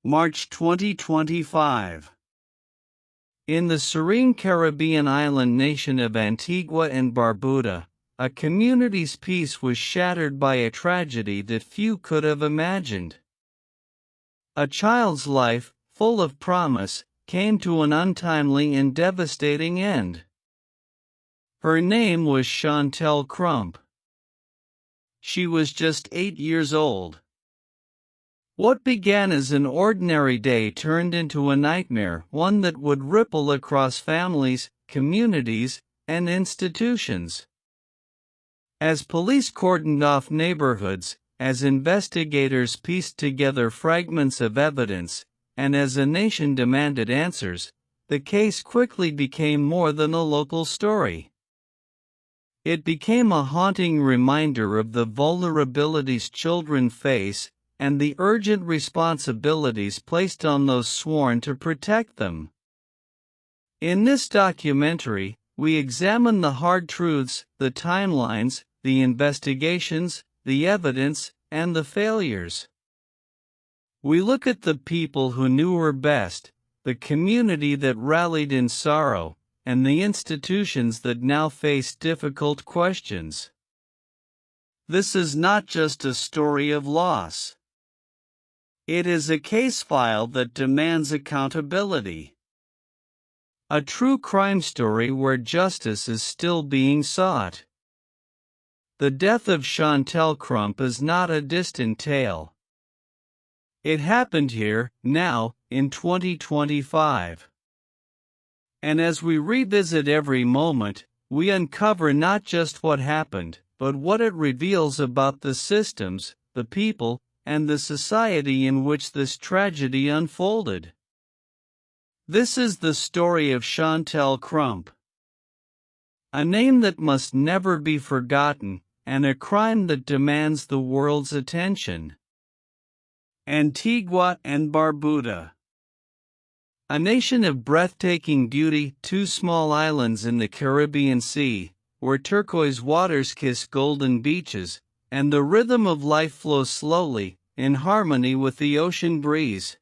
March 2025. In the serene Caribbean island nation of Antigua and Barbuda, a community's peace was shattered by a tragedy that few could have imagined. A child's life, full of promise, came to an untimely and devastating end. Her name was Chantel Crump. She was just 8 years old. What began as an ordinary day turned into a nightmare, one that would ripple across families, communities, and institutions. As police cordoned off neighborhoods, as investigators pieced together fragments of evidence, and as a nation demanded answers, the case quickly became more than a local story. It became a haunting reminder of the vulnerabilities children face and the urgent responsibilities placed on those sworn to protect them. In this documentary, we examine the hard truths, the timelines, the investigations, the evidence, and the failures. We look at the people who knew her best, the community that rallied in sorrow, and the institutions that now face difficult questions. This is not just a story of loss. It is a case file that demands accountability. A true crime story where justice is still being sought. The death of Chantel Crump is not a distant tale. It happened here, now, in 2025. And as we revisit every moment, we uncover not just what happened, but what it reveals about the systems, the people, and the society in which this tragedy unfolded. This is the story of Chantel Crump. A name that must never be forgotten, and a crime that demands the world's attention. Antigua and Barbuda. A nation of breathtaking beauty, two small islands in the Caribbean Sea, where turquoise waters kiss golden beaches, and the rhythm of life flows slowly, in harmony with the ocean breeze.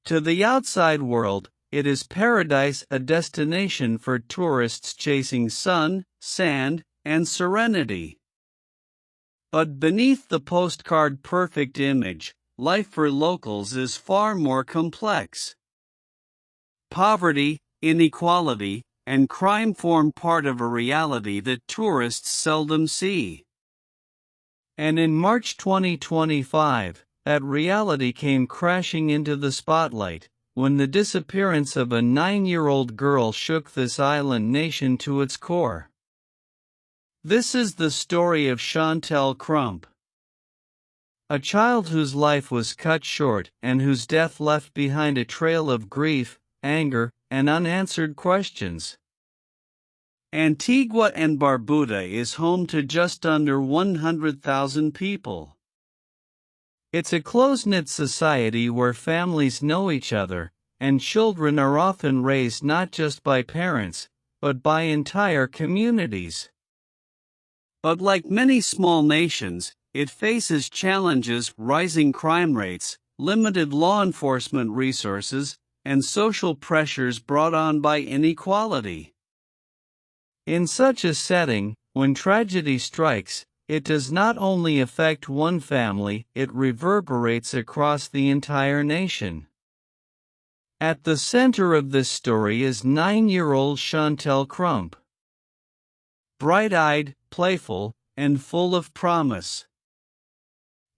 To the outside world, it is paradise, a destination for tourists chasing sun, sand, and serenity. But beneath the postcard perfect image, life for locals is far more complex. Poverty, inequality, and crime form part of a reality that tourists seldom see. And in March 2025, that reality came crashing into the spotlight, when the disappearance of a 9-year-old girl shook this island nation to its core. This is the story of Chantel Crump. A child whose life was cut short and whose death left behind a trail of grief, anger, and unanswered questions. Antigua and Barbuda is home to just under 100,000 people. It's a close-knit society where families know each other, and children are often raised not just by parents, but by entire communities. But like many small nations, it faces challenges: rising crime rates, limited law enforcement resources, and social pressures brought on by inequality. In such a setting, when tragedy strikes, it does not only affect one family, it reverberates across the entire nation. At the center of this story is 9-year-old Chantel Crump. Bright-eyed, playful, and full of promise.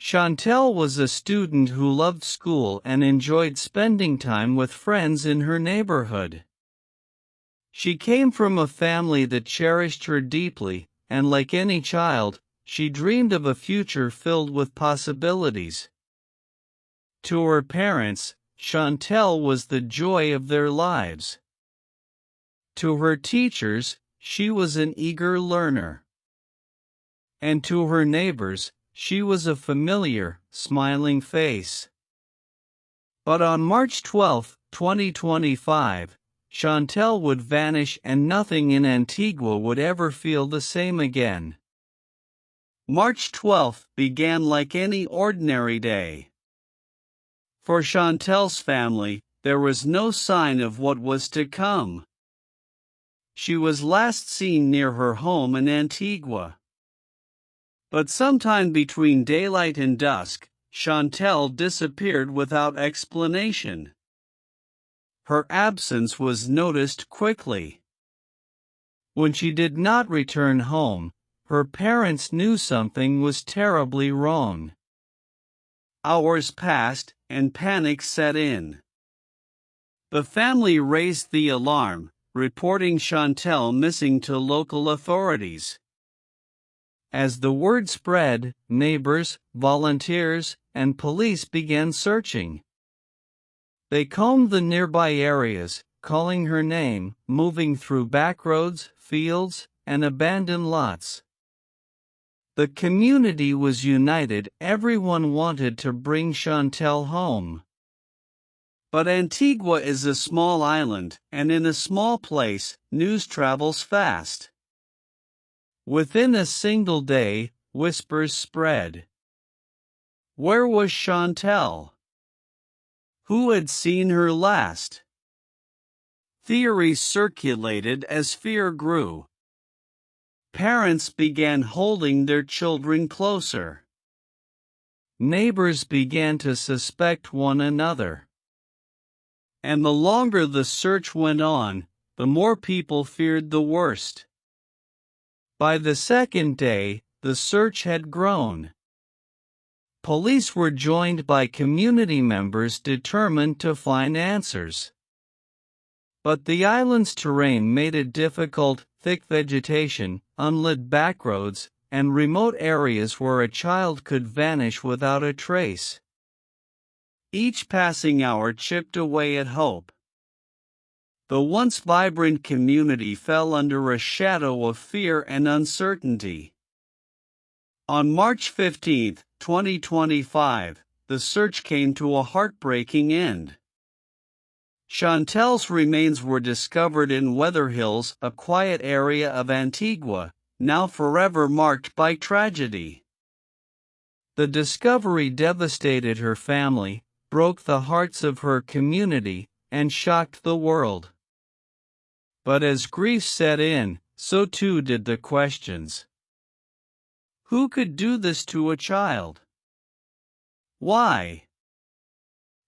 Chantel was a student who loved school and enjoyed spending time with friends in her neighborhood. She came from a family that cherished her deeply, and like any child, she dreamed of a future filled with possibilities. To her parents, Chantel was the joy of their lives. To her teachers, she was an eager learner. And to her neighbors, she was a familiar, smiling face. But on March 12, 2025, Chantel would vanish and nothing in Antigua would ever feel the same again. March 12 began like any ordinary day. For Chantel's family, there was no sign of what was to come. She was last seen near her home in Antigua. But sometime between daylight and dusk, Chantel disappeared without explanation. Her absence was noticed quickly. When she did not return home, her parents knew something was terribly wrong. Hours passed, and panic set in. The family raised the alarm, reporting Chantel missing to local authorities. As the word spread, neighbors, volunteers, and police began searching. They combed the nearby areas, calling her name, moving through back roads, fields, and abandoned lots. The community was united. Everyone wanted to bring Chantel home. But Antigua is a small island, and in a small place, news travels fast. Within a single day, whispers spread. Where was Chantel? Who had seen her last? Theories circulated as fear grew. Parents began holding their children closer. Neighbors began to suspect one another. And the longer the search went on, the more people feared the worst. By the second day, the search had grown. Police were joined by community members determined to find answers. But the island's terrain made it difficult. Thick vegetation, unlit backroads, and remote areas where a child could vanish without a trace. Each passing hour chipped away at hope. The once vibrant community fell under a shadow of fear and uncertainty. On March 15, 2025, the search came to a heartbreaking end. Chantel's remains were discovered in Weather Hills, a quiet area of Antigua, now forever marked by tragedy. The discovery devastated her family, broke the hearts of her community, and shocked the world. But as grief set in, so too did the questions. Who could do this to a child? Why?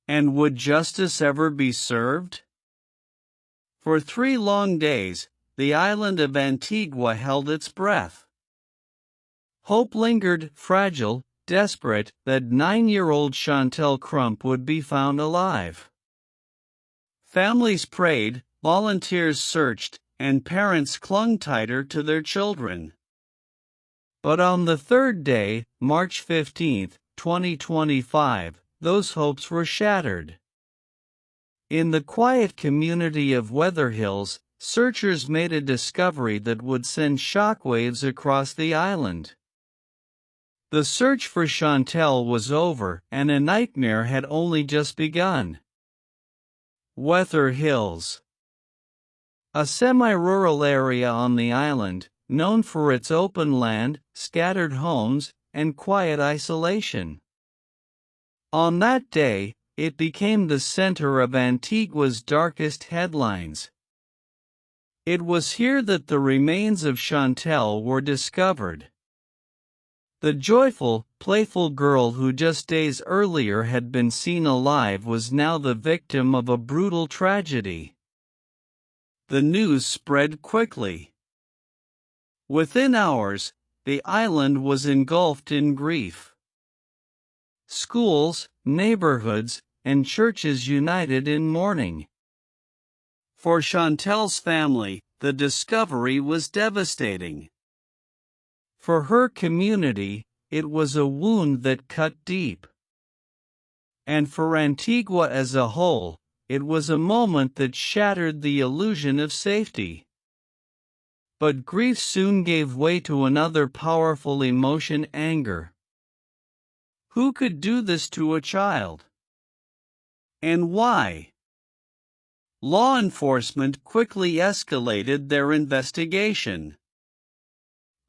And would justice ever be served? For 3 long days, the island of Antigua held its breath. Hope lingered, fragile, desperate, that 9-year-old Chantel Crump would be found alive. Families prayed, volunteers searched, and parents clung tighter to their children. But on the third day, March 15, 2025, those hopes were shattered. In the quiet community of Weather Hills, searchers made a discovery that would send shockwaves across the island. The search for Chantel was over, and a nightmare had only just begun. Weather Hills, a semi-rural area on the island, known for its open land, scattered homes, and quiet isolation. On that day, it became the center of Antigua's darkest headlines. It was here that the remains of Chantel were discovered. The joyful, playful girl who just days earlier had been seen alive was now the victim of a brutal tragedy. The news spread quickly. Within hours, the island was engulfed in grief. Schools, neighborhoods, and churches united in mourning. For Chantel's family, the discovery was devastating. For her community, it was a wound that cut deep. And for Antigua as a whole, it was a moment that shattered the illusion of safety. But grief soon gave way to another powerful emotion: anger. Who could do this to a child? And why? Law enforcement quickly escalated their investigation.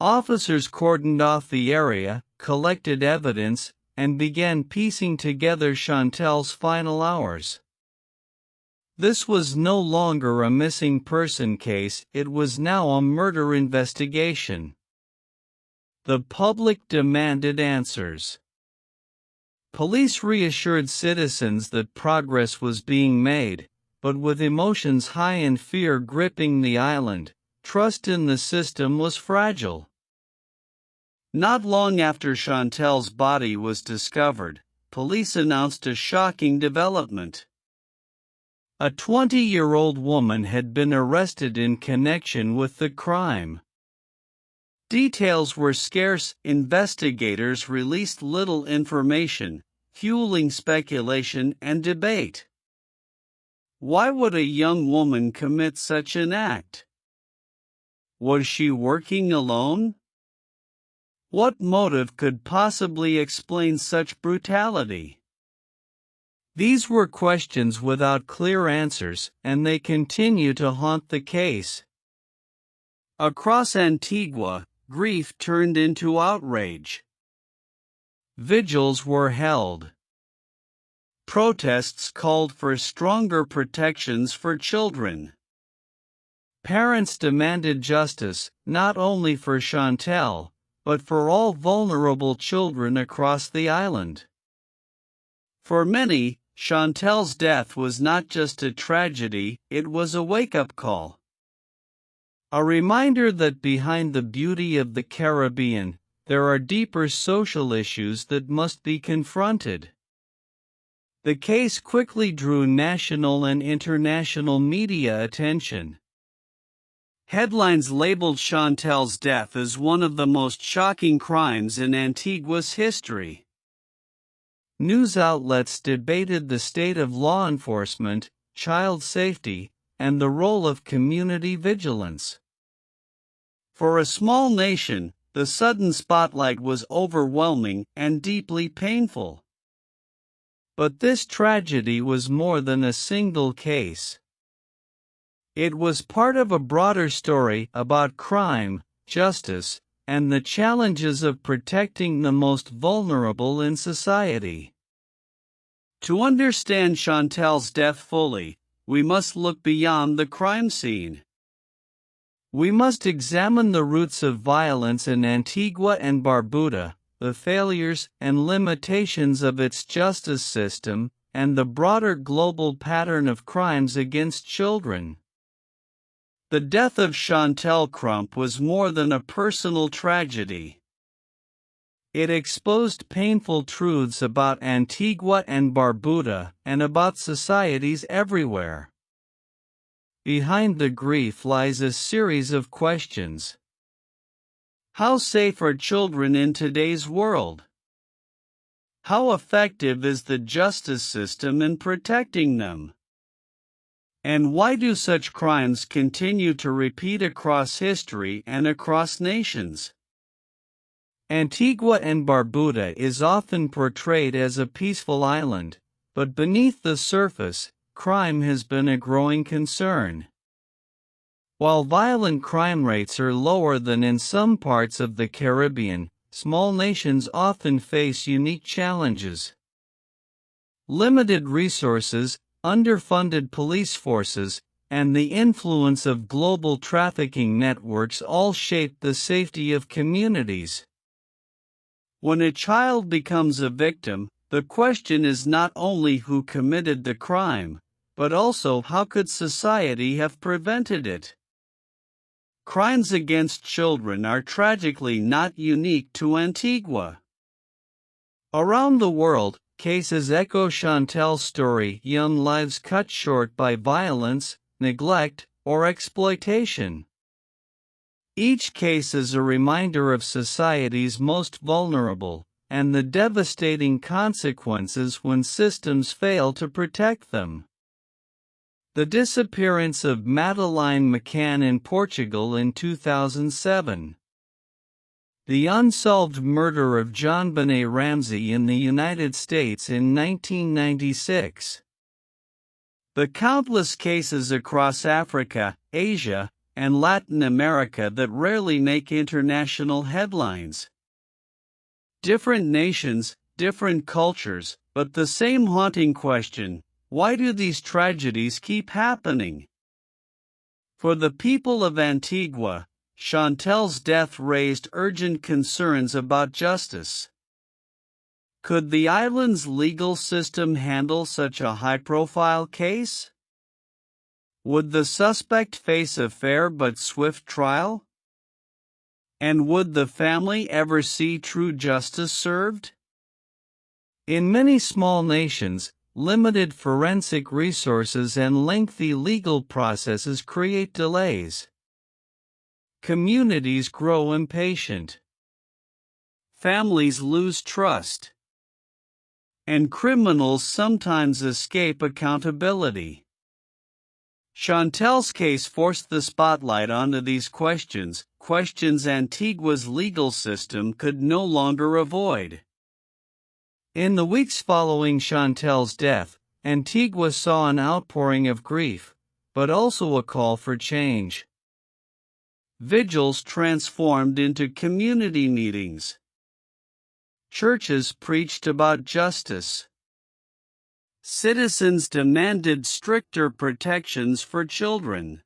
Officers cordoned off the area, collected evidence, and began piecing together Chantel's final hours. This was no longer a missing person case, it was now a murder investigation. The public demanded answers. Police reassured citizens that progress was being made, but with emotions high and fear gripping the island, trust in the system was fragile. Not long after Chantel's body was discovered, police announced a shocking development. A 20-year-old woman had been arrested in connection with the crime. Details were scarce, investigators released little information, fueling speculation and debate. Why would a young woman commit such an act? Was she working alone? What motive could possibly explain such brutality? These were questions without clear answers, and they continue to haunt the case. Across Antigua, grief turned into outrage. Vigils were held. Protests called for stronger protections for children. Parents demanded justice, not only for Chantel, but for all vulnerable children across the island. For many, Chantel's death was not just a tragedy, it was a wake-up call. A reminder that behind the beauty of the Caribbean, there are deeper social issues that must be confronted. The case quickly drew national and international media attention. Headlines labeled Chantel's death as one of the most shocking crimes in Antigua's history. News outlets debated the state of law enforcement, child safety, and the role of community vigilance. For a small nation, the sudden spotlight was overwhelming and deeply painful. But this tragedy was more than a single case. It was part of a broader story about crime, justice, and the challenges of protecting the most vulnerable in society. To understand Chantel's death fully, we must look beyond the crime scene. We must examine the roots of violence in Antigua and Barbuda, the failures and limitations of its justice system, and the broader global pattern of crimes against children. The death of Chantel Crump was more than a personal tragedy. It exposed painful truths about Antigua and Barbuda and about societies everywhere. Behind the grief lies a series of questions. How safe are children in today's world? How effective is the justice system in protecting them? And why do such crimes continue to repeat across history and across nations? Antigua and Barbuda is often portrayed as a peaceful island, but beneath the surface, crime has been a growing concern. While violent crime rates are lower than in some parts of the Caribbean, small nations often face unique challenges. Limited resources, underfunded police forces, and the influence of global trafficking networks all shape the safety of communities. When a child becomes a victim, the question is not only who committed the crime, but also how could society have prevented it. Crimes against children are tragically not unique to Antigua. Around the world, cases echo Chantel's story: young lives cut short by violence, neglect, or exploitation. Each case is a reminder of society's most vulnerable, and the devastating consequences when systems fail to protect them. The disappearance of Madeleine McCann in Portugal in 2007. The unsolved murder of John Benet Ramsey in the United States in 1996. The countless cases across Africa, Asia, and Latin America that rarely make international headlines. Different nations, different cultures, but the same haunting question: why do these tragedies keep happening? For the people of Antigua, Chantel's death raised urgent concerns about justice. Could the island's legal system handle such a high-profile case? Would the suspect face a fair but swift trial? And would the family ever see true justice served? In many small nations, limited forensic resources and lengthy legal processes create delays. Communities grow impatient. Families lose trust. And criminals sometimes escape accountability. Chantel's case forced the spotlight onto these questions, questions Antigua's legal system could no longer avoid. In the weeks following Chantel's death, Antigua saw an outpouring of grief, but also a call for change. Vigils transformed into community meetings. Churches preached about justice. Citizens demanded stricter protections for children.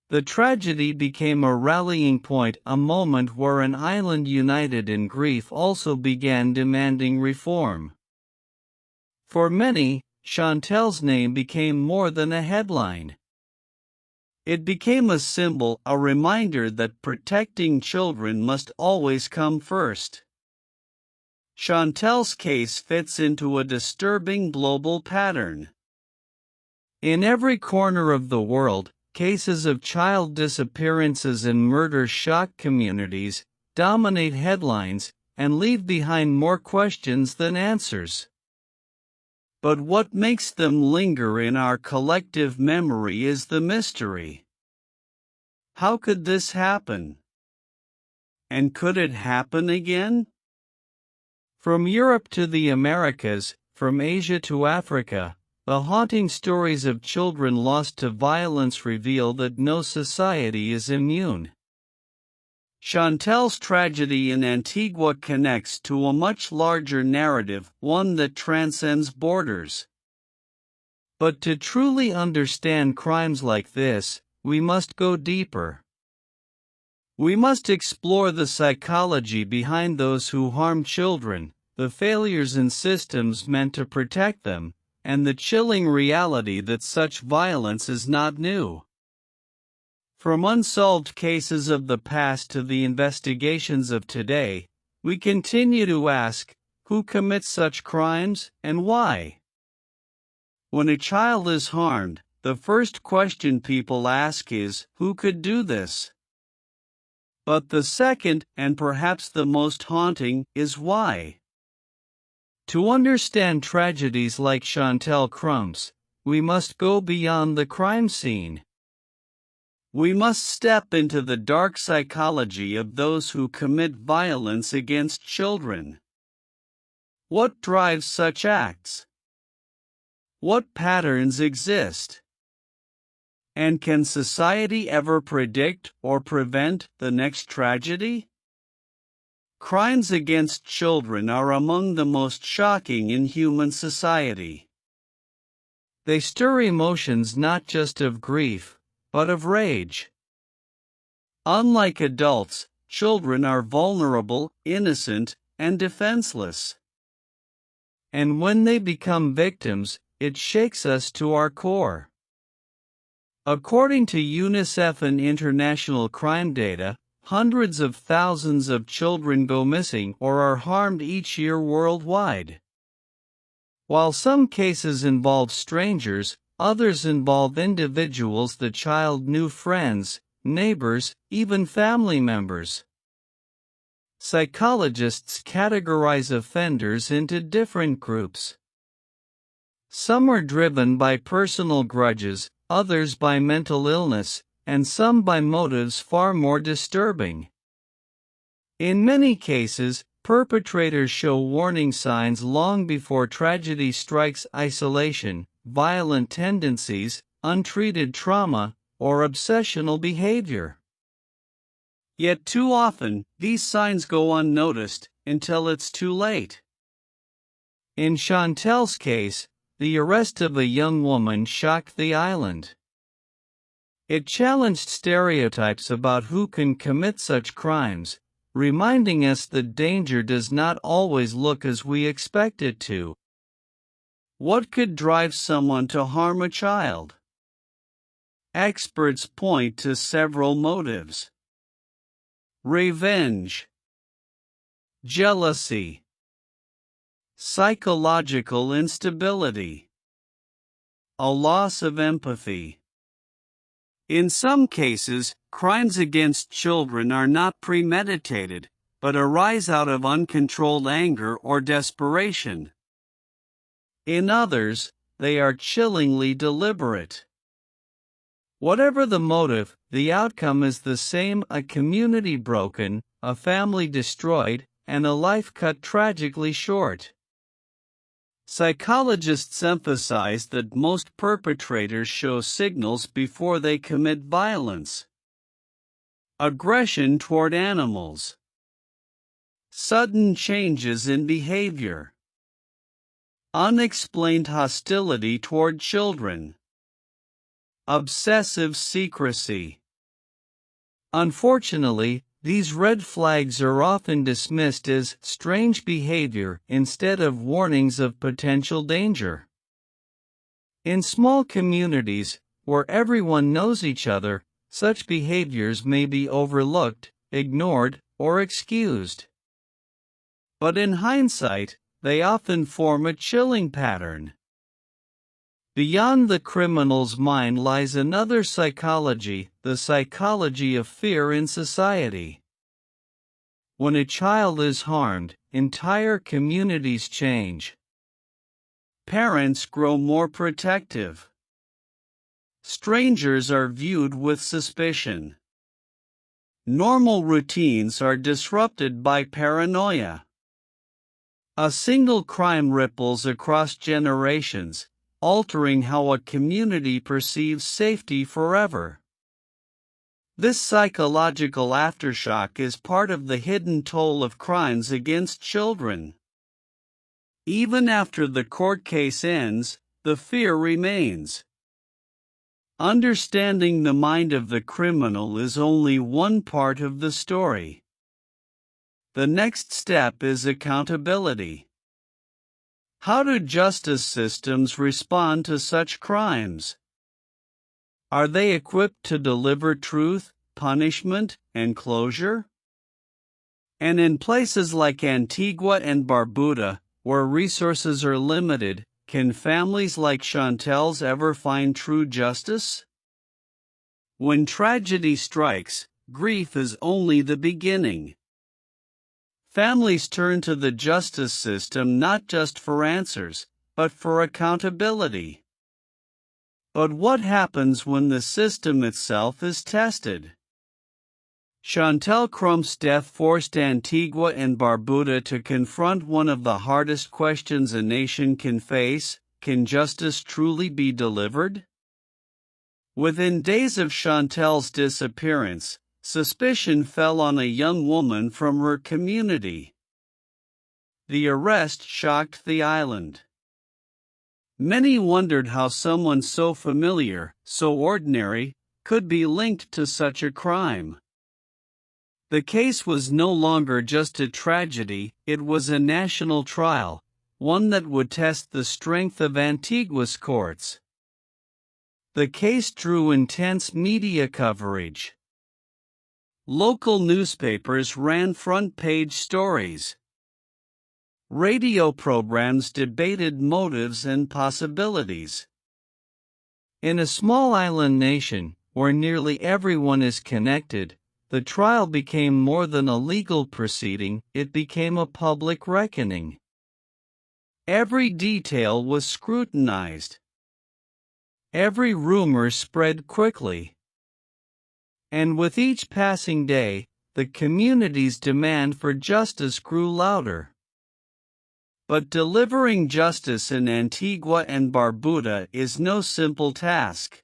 The tragedy became a rallying point, a moment where an island united in grief also began demanding reform. For many, Chantel's name became more than a headline. It became a symbol, a reminder that protecting children must always come first. Chantel's case fits into a disturbing global pattern. In every corner of the world, cases of child disappearances and murder shock communities, dominate headlines, and leave behind more questions than answers. But what makes them linger in our collective memory is the mystery. How could this happen? And could it happen again? From Europe to the Americas, from Asia to Africa, the haunting stories of children lost to violence reveal that no society is immune. Chantel's tragedy in Antigua connects to a much larger narrative, one that transcends borders. But to truly understand crimes like this, we must go deeper. We must explore the psychology behind those who harm children, the failures in systems meant to protect them, and the chilling reality that such violence is not new. From unsolved cases of the past to the investigations of today, we continue to ask, who commits such crimes, and why? When a child is harmed, the first question people ask is, who could do this? But the second, and perhaps the most haunting, is why. To understand tragedies like Chantel Crump's, we must go beyond the crime scene. We must step into the dark psychology of those who commit violence against children. What drives such acts? What patterns exist? And can society ever predict or prevent the next tragedy? Crimes against children are among the most shocking in human society. They stir emotions not just of grief, but of rage. Unlike adults, children are vulnerable, innocent, and defenseless. And when they become victims, it shakes us to our core. According to UNICEF and international crime data, hundreds of thousands of children go missing or are harmed each year worldwide. While some cases involve strangers, others involve individuals the child knew, friends, neighbors, even family members. Psychologists categorize offenders into different groups. Some are driven by personal grudges, others by mental illness, and some by motives far more disturbing. In many cases, perpetrators show warning signs long before tragedy strikes: isolation, violent tendencies, untreated trauma, or obsessional behavior. Yet too often, these signs go unnoticed until it's too late. In Chantel's case, the arrest of a young woman shocked the island. It challenged stereotypes about who can commit such crimes, reminding us that danger does not always look as we expect it to. What could drive someone to harm a child? Experts point to several motives: revenge, jealousy, psychological instability, a loss of empathy. In some cases, crimes against children are not premeditated, but arise out of uncontrolled anger or desperation. In others, they are chillingly deliberate. Whatever the motive, the outcome is the same: a community broken, a family destroyed, and a life cut tragically short. Psychologists emphasize that most perpetrators show signals before they commit violence: aggression toward animals, sudden changes in behavior, unexplained hostility toward children, obsessive secrecy. Unfortunately, these red flags are often dismissed as strange behavior instead of warnings of potential danger. In small communities, where everyone knows each other, such behaviors may be overlooked, ignored, or excused. But in hindsight, they often form a chilling pattern. Beyond the criminal's mind lies another psychology, the psychology of fear in society. When a child is harmed, entire communities change. Parents grow more protective. Strangers are viewed with suspicion. Normal routines are disrupted by paranoia. A single crime ripples across generations, altering how a community perceives safety forever. This psychological aftershock is part of the hidden toll of crimes against children. Even after the court case ends, the fear remains. Understanding the mind of the criminal is only one part of the story. The next step is accountability. How do justice systems respond to such crimes? Are they equipped to deliver truth, punishment, and closure? And in places like Antigua and Barbuda, where resources are limited, can families like Chantel's ever find true justice? When tragedy strikes, grief is only the beginning. Families turn to the justice system not just for answers, but for accountability. But what happens when the system itself is tested? Chantel Crump's death forced Antigua and Barbuda to confront one of the hardest questions a nation can face: can justice truly be delivered? Within days of Chantel's disappearance, suspicion fell on a young woman from her community. The arrest shocked the island. Many wondered how someone so familiar, so ordinary, could be linked to such a crime. The case was no longer just a tragedy, it was a national trial, one that would test the strength of Antigua's courts. The case drew intense media coverage. Local newspapers ran front-page stories. Radio programs debated motives and possibilities. In a small island nation, where nearly everyone is connected, the trial became more than a legal proceeding, it became a public reckoning. Every detail was scrutinized. Every rumor spread quickly. And with each passing day, the community's demand for justice grew louder. But delivering justice in Antigua and Barbuda is no simple task.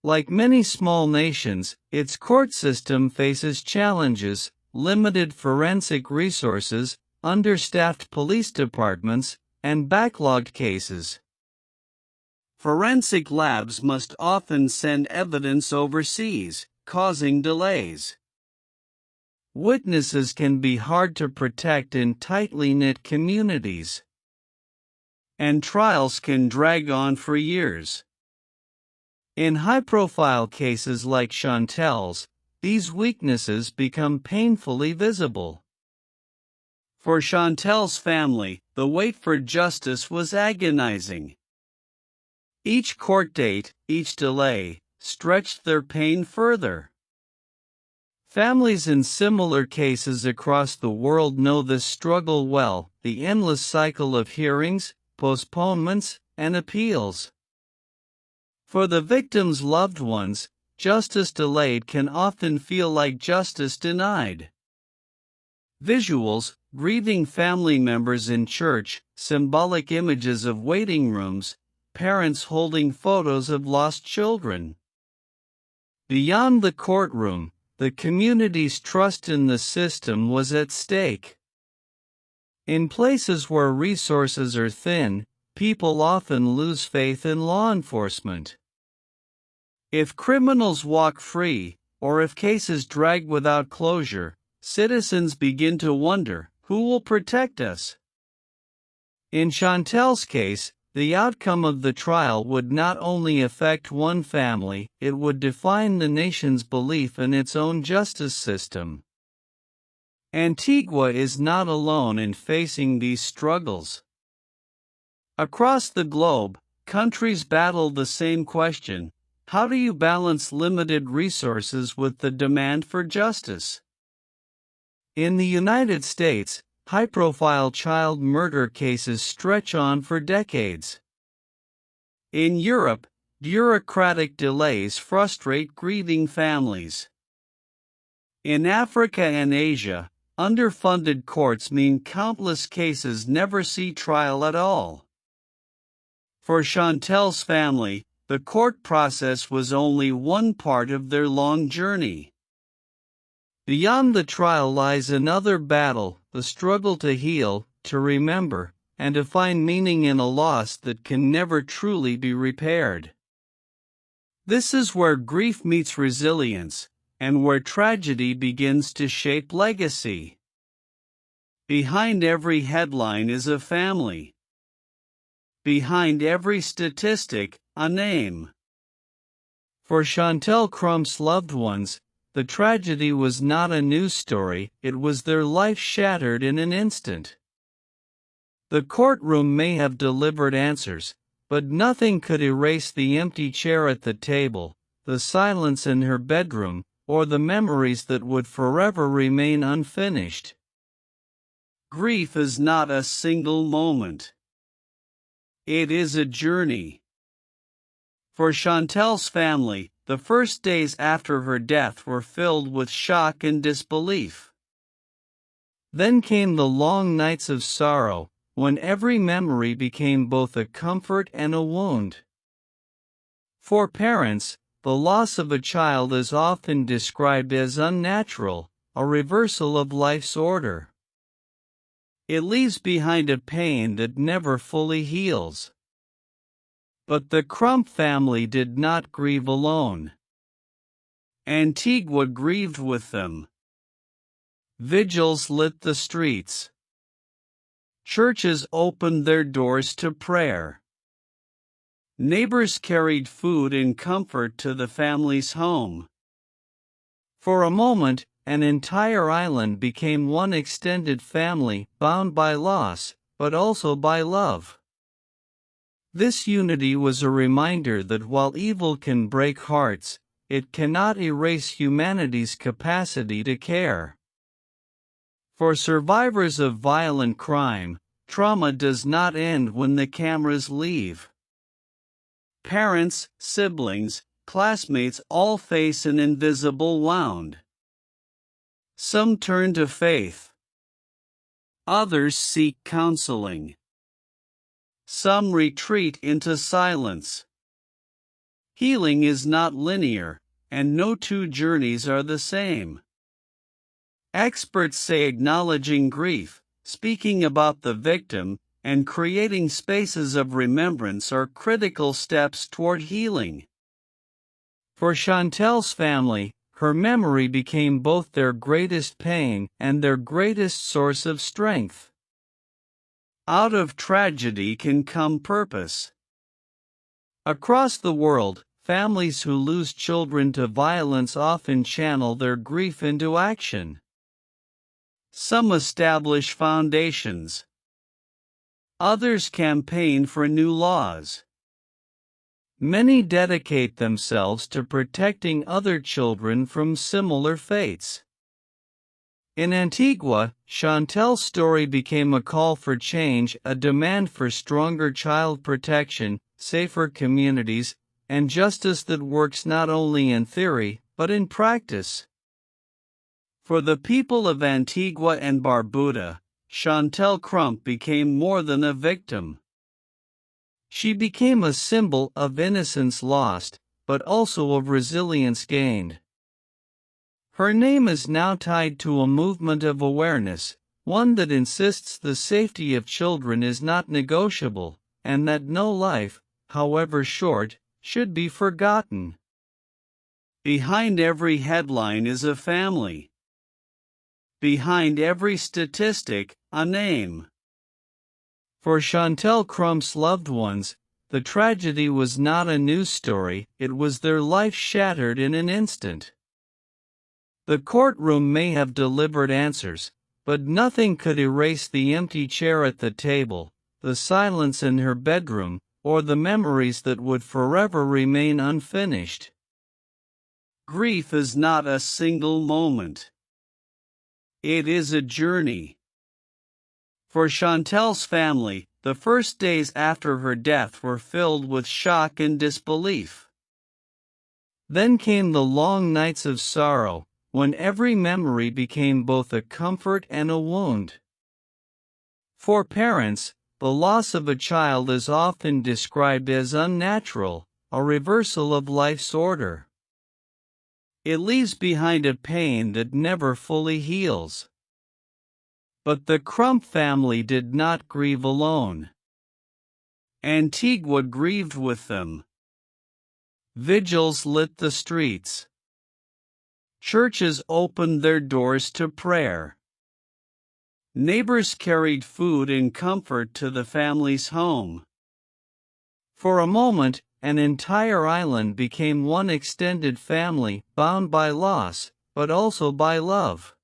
Like many small nations, its court system faces challenges: limited forensic resources, understaffed police departments, and backlogged cases. Forensic labs must often send evidence overseas, causing delays. Witnesses can be hard to protect in tightly knit communities. And trials can drag on for years. In high-profile cases like Chantel's, these weaknesses become painfully visible. For Chantel's family, the wait for justice was agonizing. Each court date, each delay, stretched their pain further. Families in similar cases across the world know this struggle well, the endless cycle of hearings, postponements, and appeals. For the victims' loved ones, justice delayed can often feel like justice denied. Visuals, grieving family members in church, symbolic images of waiting rooms, parents holding photos of lost children. Beyond the courtroom, the community's trust in the system was at stake. In places where resources are thin, people often lose faith in law enforcement. If criminals walk free, or if cases drag without closure, citizens begin to wonder, who will protect us? In Chantel's case, the outcome of the trial would not only affect one family, it would define the nation's belief in its own justice system. Antigua is not alone in facing these struggles. Across the globe, countries battle the same question: how do you balance limited resources with the demand for justice? In the United States, high-profile child murder cases stretch on for decades. In Europe, bureaucratic delays frustrate grieving families. In Africa and Asia, underfunded courts mean countless cases never see trial at all. For Chantel's family, the court process was only one part of their long journey. Beyond the trial lies another battle, the struggle to heal, to remember, and to find meaning in a loss that can never truly be repaired. This is where grief meets resilience, and where tragedy begins to shape legacy. Behind every headline is a family. Behind every statistic, a name. For Chantel Crump's loved ones, the tragedy was not a news story, it was their life shattered in an instant. The courtroom may have delivered answers, but nothing could erase the empty chair at the table, the silence in her bedroom, or the memories that would forever remain unfinished. Grief is not a single moment. It is a journey. For Chantel's family, the first days after her death were filled with shock and disbelief. Then came the long nights of sorrow, when every memory became both a comfort and a wound. For parents, the loss of a child is often described as unnatural, a reversal of life's order. It leaves behind a pain that never fully heals. But the Crump family did not grieve alone. Antigua grieved with them. Vigils lit the streets. Churches opened their doors to prayer. Neighbors carried food and comfort to the family's home. For a moment, an entire island became one extended family, bound by loss, but also by love. This unity was a reminder that while evil can break hearts, it cannot erase humanity's capacity to care. For survivors of violent crime, trauma does not end when the cameras leave. Parents, siblings, classmates all face an invisible wound. Some turn to faith. Others seek counseling. Some retreat into silence. Healing is not linear, and no two journeys are the same. Experts say acknowledging grief, speaking about the victim, and creating spaces of remembrance are critical steps toward healing. For Chantel's family, her memory became both their greatest pain and their greatest source of strength. Out of tragedy can come purpose. Across the world, families who lose children to violence often channel their grief into action. Some establish foundations. Others campaign for new laws. Many dedicate themselves to protecting other children from similar fates. In Antigua, Chantel's story became a call for change, a demand for stronger child protection, safer communities, and justice that works not only in theory, but in practice. For the people of Antigua and Barbuda, Chantel Crump became more than a victim. She became a symbol of innocence lost, but also of resilience gained. Her name is now tied to a movement of awareness, one that insists the safety of children is not negotiable, and that no life, however short, should be forgotten. Behind every headline is a family. Behind every statistic, a name. For Chantel Crump's loved ones, the tragedy was not a news story, it was their life shattered in an instant. The courtroom may have delivered answers, but nothing could erase the empty chair at the table, the silence in her bedroom, or the memories that would forever remain unfinished. Grief is not a single moment. It is a journey. For Chantel's family, the first days after her death were filled with shock and disbelief. Then came the long nights of sorrow, when every memory became both a comfort and a wound. For parents, the loss of a child is often described as unnatural, a reversal of life's order. It leaves behind a pain that never fully heals. But the Crump family did not grieve alone. Antigua grieved with them. Vigils lit the streets. Churches opened their doors to prayer. Neighbors carried food and comfort to the family's home. For a moment, an entire island became one extended family, bound by loss, but also by love.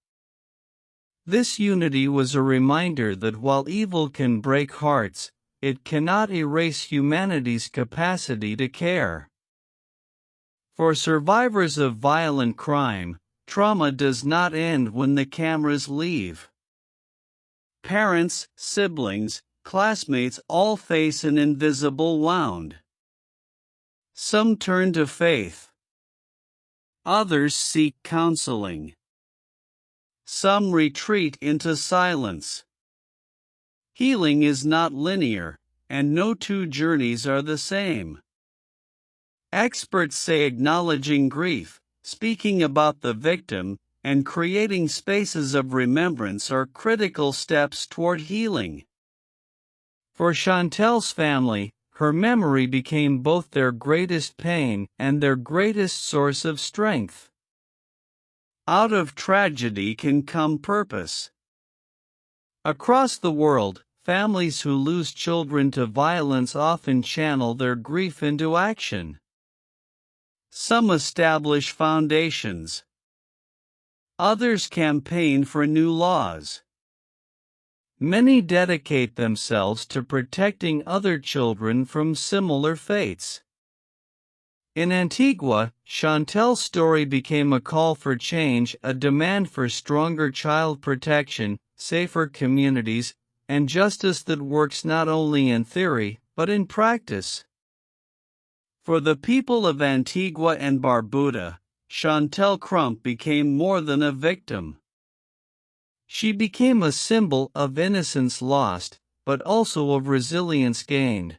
This unity was a reminder that while evil can break hearts, it cannot erase humanity's capacity to care. For survivors of violent crime, trauma does not end when the cameras leave. Parents, siblings, classmates all face an invisible wound. Some turn to faith. Others seek counseling. Some retreat into silence. Healing is not linear, and no two journeys are the same. Experts say acknowledging grief, speaking about the victim, and creating spaces of remembrance are critical steps toward healing. For Chantel's family, her memory became both their greatest pain and their greatest source of strength. Out of tragedy can come purpose. Across the world, families who lose children to violence often channel their grief into action. Some establish foundations. Others campaign for new laws. Many dedicate themselves to protecting other children from similar fates. In Antigua, Chantel's story became a call for change, a demand for stronger child protection, safer communities, and justice that works not only in theory, but in practice. For the people of Antigua and Barbuda, Chantel Crump became more than a victim. She became a symbol of innocence lost, but also of resilience gained.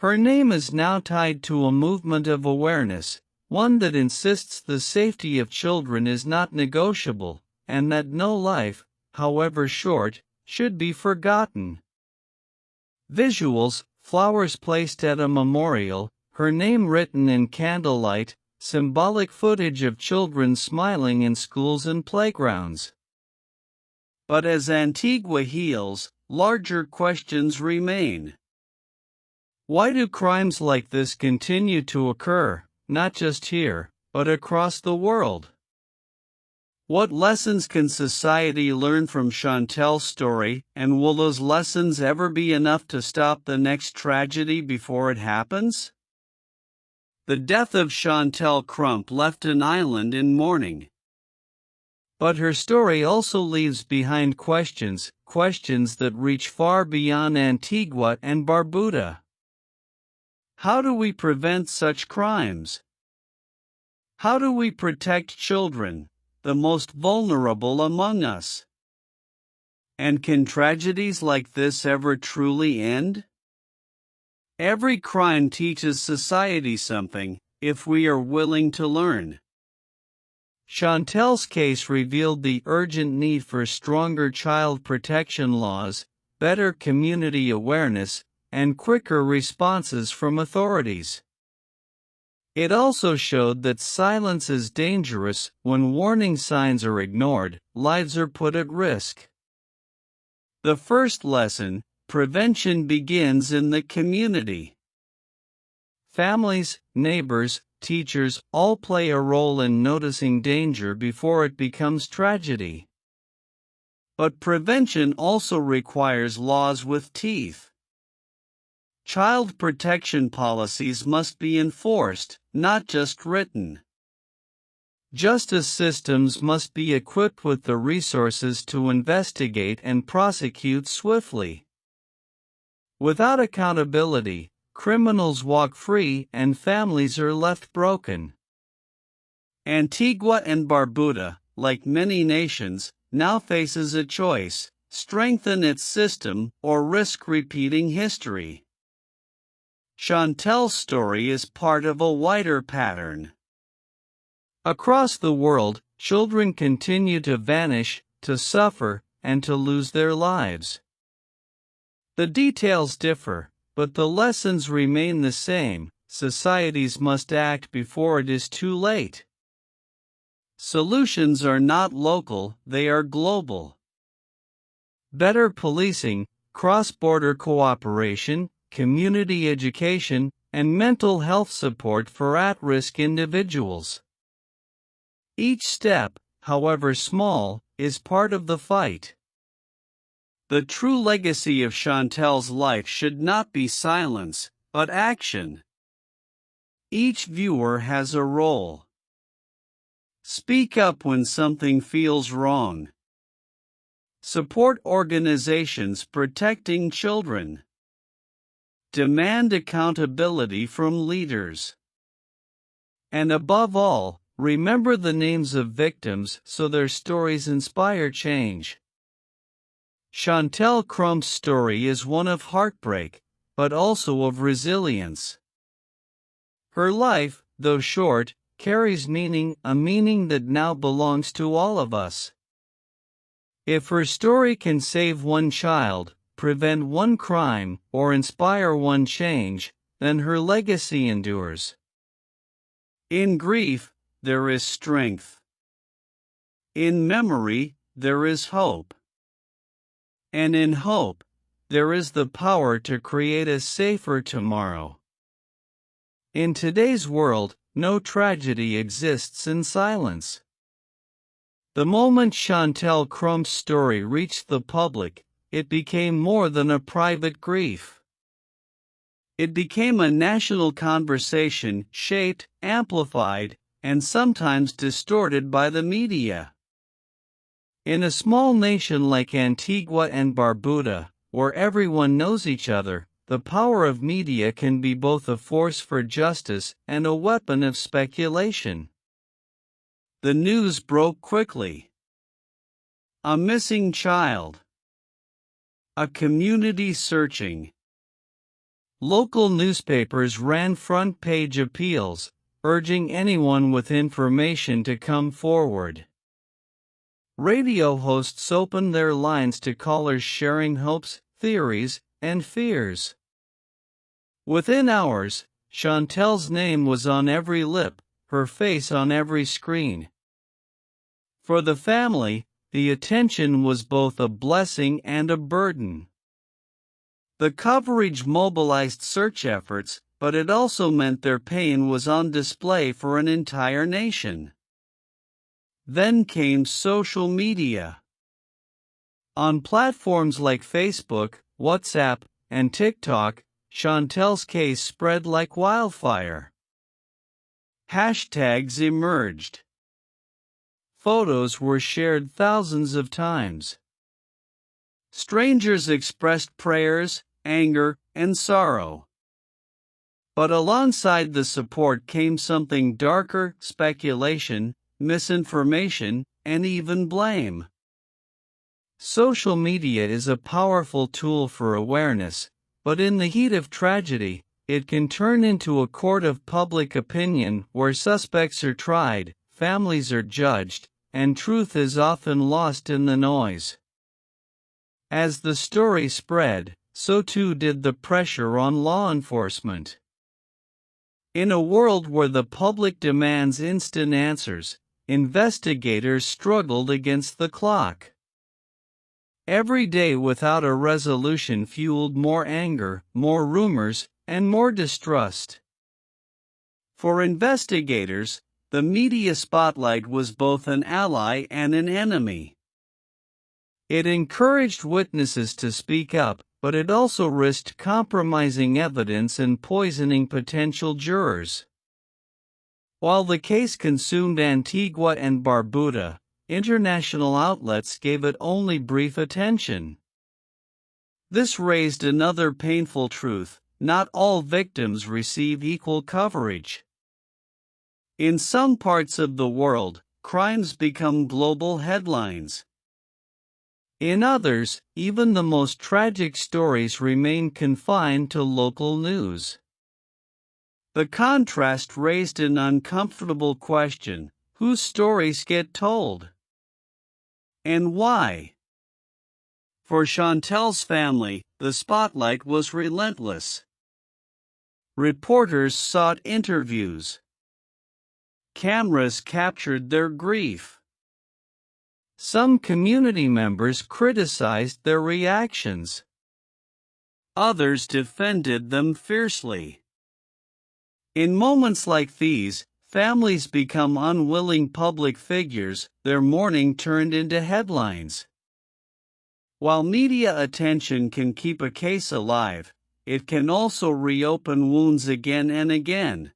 Her name is now tied to a movement of awareness, one that insists the safety of children is not negotiable, and that no life, however short, should be forgotten. Visuals, flowers placed at a memorial, her name written in candlelight, symbolic footage of children smiling in schools and playgrounds. But as Antigua heals, larger questions remain. Why do crimes like this continue to occur, not just here, but across the world? What lessons can society learn from Chantel's story, and will those lessons ever be enough to stop the next tragedy before it happens? The death of Chantel Crump left an island in mourning. But her story also leaves behind questions that reach far beyond Antigua and Barbuda. How do we prevent such crimes? How do we protect children, the most vulnerable among us? And can tragedies like this ever truly end? Every crime teaches society something, if we are willing to learn. Chantel's case revealed the urgent need for stronger child protection laws, better community awareness, and quicker responses from authorities. It also showed that silence is dangerous. When warning signs are ignored, lives are put at risk. The first lesson: prevention begins in the community. Families, neighbors, teachers all play a role in noticing danger before it becomes tragedy. But prevention also requires laws with teeth. Child protection policies must be enforced, not just written. Justice systems must be equipped with the resources to investigate and prosecute swiftly. Without accountability, criminals walk free and families are left broken. Antigua and Barbuda, like many nations, now faces a choice: strengthen its system or risk repeating history. Chantel's story is part of a wider pattern. Across the world, children continue to vanish, to suffer, and to lose their lives. The details differ, but the lessons remain the same: societies must act before it is too late. Solutions are not local, they are global. Better policing, cross-border cooperation, community education, and mental health support for at-risk individuals. Each step, however small, is part of the fight. The true legacy of Chantel's life should not be silence, but action. Each viewer has a role. Speak up when something feels wrong. Support organizations protecting children. Demand accountability from leaders. And above all, remember the names of victims so their stories inspire change. Chantel Crump's story is one of heartbreak, but also of resilience. Her life, though short, carries meaning, a meaning that now belongs to all of us. If her story can save one child, prevent one crime, or inspire one change, then her legacy endures. In grief, there is strength. In memory, there is hope. And in hope, there is the power to create a safer tomorrow. In today's world, no tragedy exists in silence. The moment Chantel Crump's story reached the public, it became more than a private grief. It became a national conversation, shaped, amplified, and sometimes distorted by the media. In a small nation like Antigua and Barbuda, where everyone knows each other, the power of media can be both a force for justice and a weapon of speculation. The news broke quickly. A missing child. A community searching. Local newspapers ran front-page appeals, urging anyone with information to come forward. Radio hosts opened their lines to callers sharing hopes, theories, and fears. Within hours, Chantel's name was on every lip, her face on every screen. For the family, the attention was both a blessing and a burden. The coverage mobilized search efforts, but it also meant their pain was on display for an entire nation. Then came social media. On platforms like Facebook, WhatsApp, and TikTok, Chantel's case spread like wildfire. Hashtags emerged. Photos were shared thousands of times. Strangers expressed prayers, anger, and sorrow. But alongside the support came something darker: speculation, misinformation, and even blame. Social media is a powerful tool for awareness, but in the heat of tragedy, it can turn into a court of public opinion where suspects are tried, families are judged, and truth is often lost in the noise. As the story spread, so too did the pressure on law enforcement. In a world where the public demands instant answers, investigators struggled against the clock. Every day without a resolution fueled more anger, more rumors, and more distrust. For investigators, the media spotlight was both an ally and an enemy. It encouraged witnesses to speak up, but it also risked compromising evidence and poisoning potential jurors. While the case consumed Antigua and Barbuda, international outlets gave it only brief attention. This raised another painful truth: not all victims receive equal coverage. In some parts of the world, crimes become global headlines. In others, even the most tragic stories remain confined to local news. The contrast raised an uncomfortable question: whose stories get told? And why? For Chantel's family, the spotlight was relentless. Reporters sought interviews. Cameras captured their grief. Some community members criticized their reactions. Others defended them fiercely. In moments like these, families become unwilling public figures, their mourning turned into headlines. While media attention can keep a case alive, it can also reopen wounds again and again.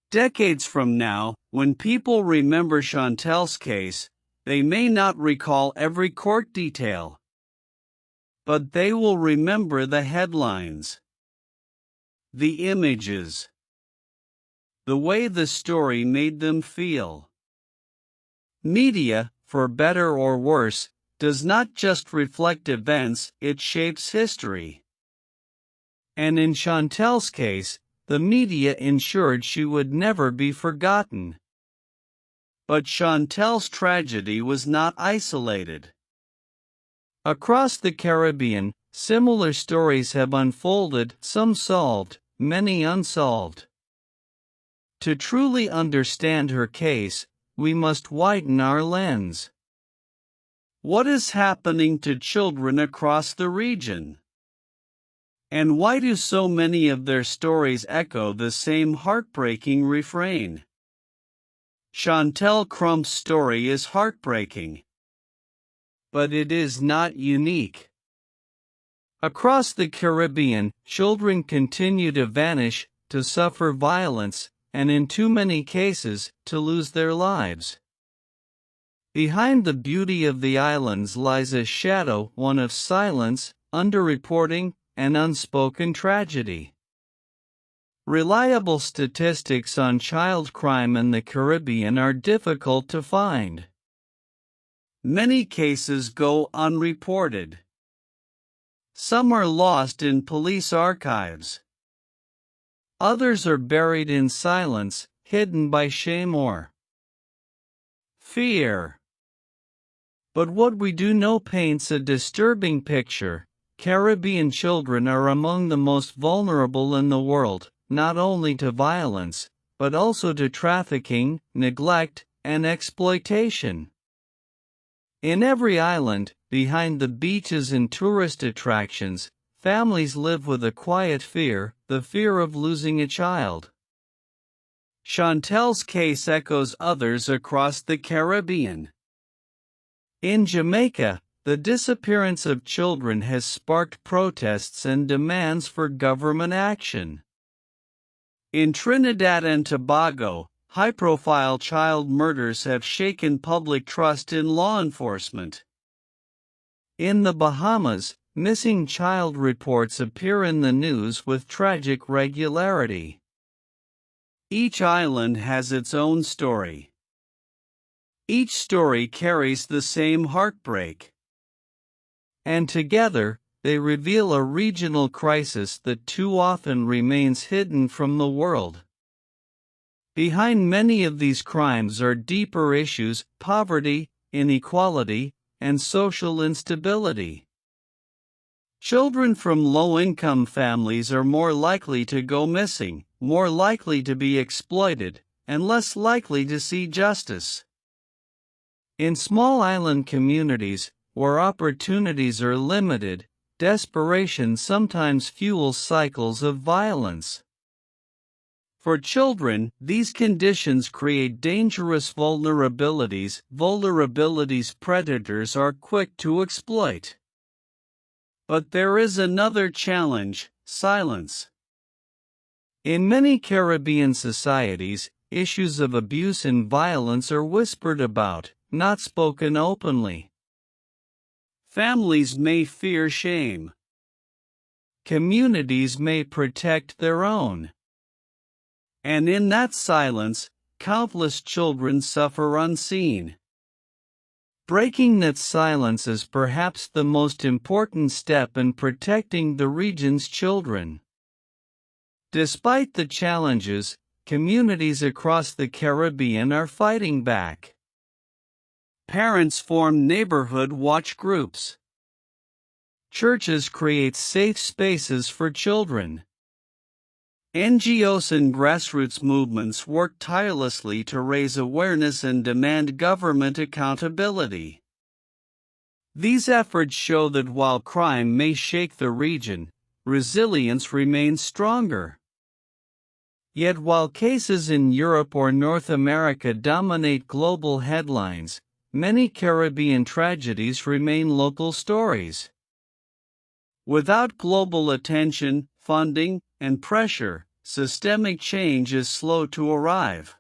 Decades from now, when people remember Chantel's case, they may not recall every court detail. But they will remember the headlines, the images, the way the story made them feel. Media, for better or worse, does not just reflect events, it shapes history. And in Chantel's case, the media ensured she would never be forgotten. But Chantel's tragedy was not isolated. Across the Caribbean, similar stories have unfolded, some solved, many unsolved. To truly understand her case, we must widen our lens. What is happening to children across the region? And why do so many of their stories echo the same heartbreaking refrain? Chantel Crump's story is heartbreaking. But it is not unique. Across the Caribbean, children continue to vanish, to suffer violence, and in too many cases, to lose their lives. Behind the beauty of the islands lies a shadow, one of silence, underreporting, and unspoken tragedy. Reliable statistics on child crime in the Caribbean are difficult to find. Many cases go unreported. Some are lost in police archives. Others are buried in silence, hidden by shame or fear. But what we do know paints a disturbing picture. Caribbean children are among the most vulnerable in the world, not only to violence, but also to trafficking, neglect, and exploitation. In every island, behind the beaches and tourist attractions, families live with a quiet fear, the fear of losing a child. Chantel's case echoes others across the Caribbean. In Jamaica, the disappearance of children has sparked protests and demands for government action. In Trinidad and Tobago, high-profile child murders have shaken public trust in law enforcement. In the Bahamas, missing child reports appear in the news with tragic regularity. Each island has its own story. Each story carries the same heartbreak. And together, they reveal a regional crisis that too often remains hidden from the world. Behind many of these crimes are deeper issues: poverty, inequality, and social instability. Children from low-income families are more likely to go missing, more likely to be exploited, and less likely to see justice. In small island communities, where opportunities are limited, desperation sometimes fuels cycles of violence. For children, these conditions create dangerous vulnerabilities predators are quick to exploit. But there is another challenge: silence. In many Caribbean societies, issues of abuse and violence are whispered about, not spoken openly. Families may fear shame. Communities may protect their own. And in that silence, countless children suffer unseen. Breaking that silence is perhaps the most important step in protecting the region's children. Despite the challenges, communities across the Caribbean are fighting back. Parents form neighborhood watch groups. Churches create safe spaces for children. NGOs and grassroots movements work tirelessly to raise awareness and demand government accountability. These efforts show that while crime may shake the region, resilience remains stronger. Yet while cases in Europe or North America dominate global headlines, many Caribbean tragedies remain local stories. Without global attention, funding, and pressure, systemic change is slow to arrive.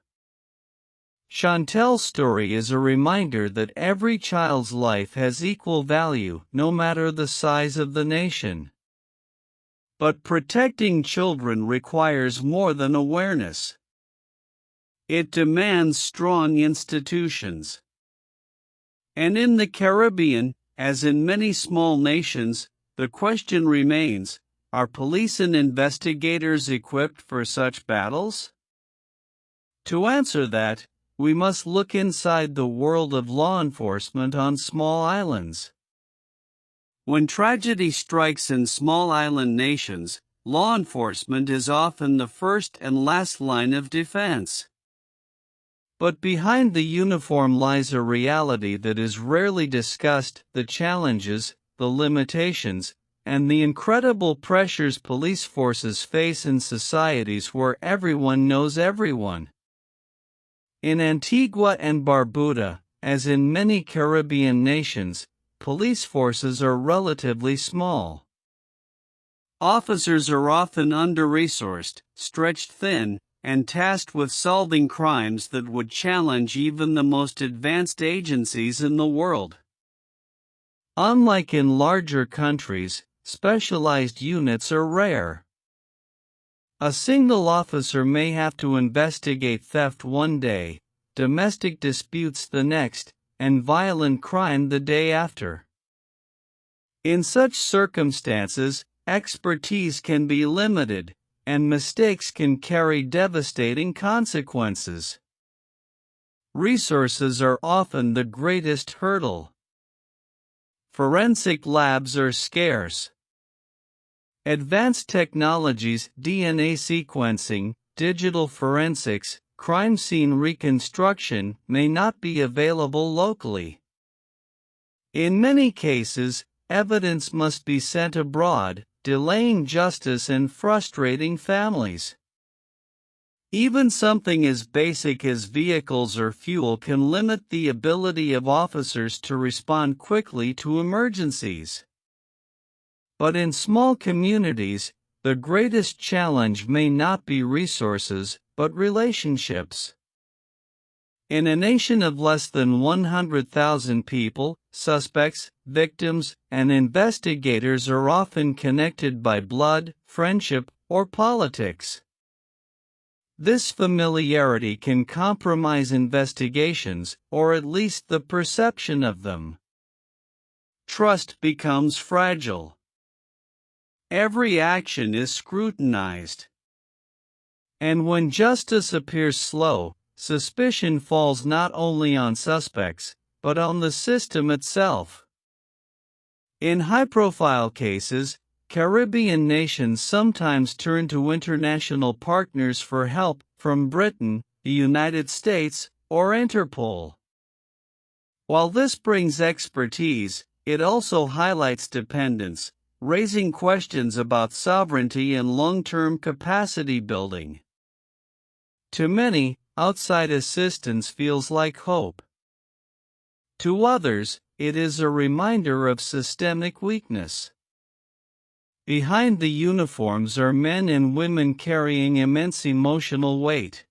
Chantel's story is a reminder that every child's life has equal value, no matter the size of the nation. But protecting children requires more than awareness. It demands strong institutions. And in the Caribbean, as in many small nations, the question remains: are police and investigators equipped for such battles? To answer that, we must look inside the world of law enforcement on small islands. When tragedy strikes in small island nations, law enforcement is often the first and last line of defense. But behind the uniform lies a reality that is rarely discussed: the challenges, the limitations, and the incredible pressures police forces face in societies where everyone knows everyone. In Antigua and Barbuda, as in many Caribbean nations, police forces are relatively small. Officers are often under-resourced, stretched thin, and tasked with solving crimes that would challenge even the most advanced agencies in the world. Unlike in larger countries, specialized units are rare. A single officer may have to investigate theft one day, domestic disputes the next, and violent crime the day after. In such circumstances, expertise can be limited, and mistakes can carry devastating consequences. Resources are often the greatest hurdle. Forensic labs are scarce. Advanced technologies, DNA sequencing, digital forensics, crime scene reconstruction may not be available locally. In many cases, evidence must be sent abroad, delaying justice and frustrating families. Even something as basic as vehicles or fuel can limit the ability of officers to respond quickly to emergencies. But in small communities, the greatest challenge may not be resources, but relationships. In a nation of less than 100,000 people, suspects, victims, and investigators are often connected by blood, friendship, or politics. This familiarity can compromise investigations, or at least the perception of them. Trust becomes fragile. Every action is scrutinized. And when justice appears slow, suspicion falls not only on suspects, but on the system itself. In high-profile cases, Caribbean nations sometimes turn to international partners for help, from Britain, the United States, or Interpol. While this brings expertise, it also highlights dependence, raising questions about sovereignty and long-term capacity building. To many, outside assistance feels like hope. To others, it is a reminder of systemic weakness. Behind the uniforms are men and women carrying immense emotional weight.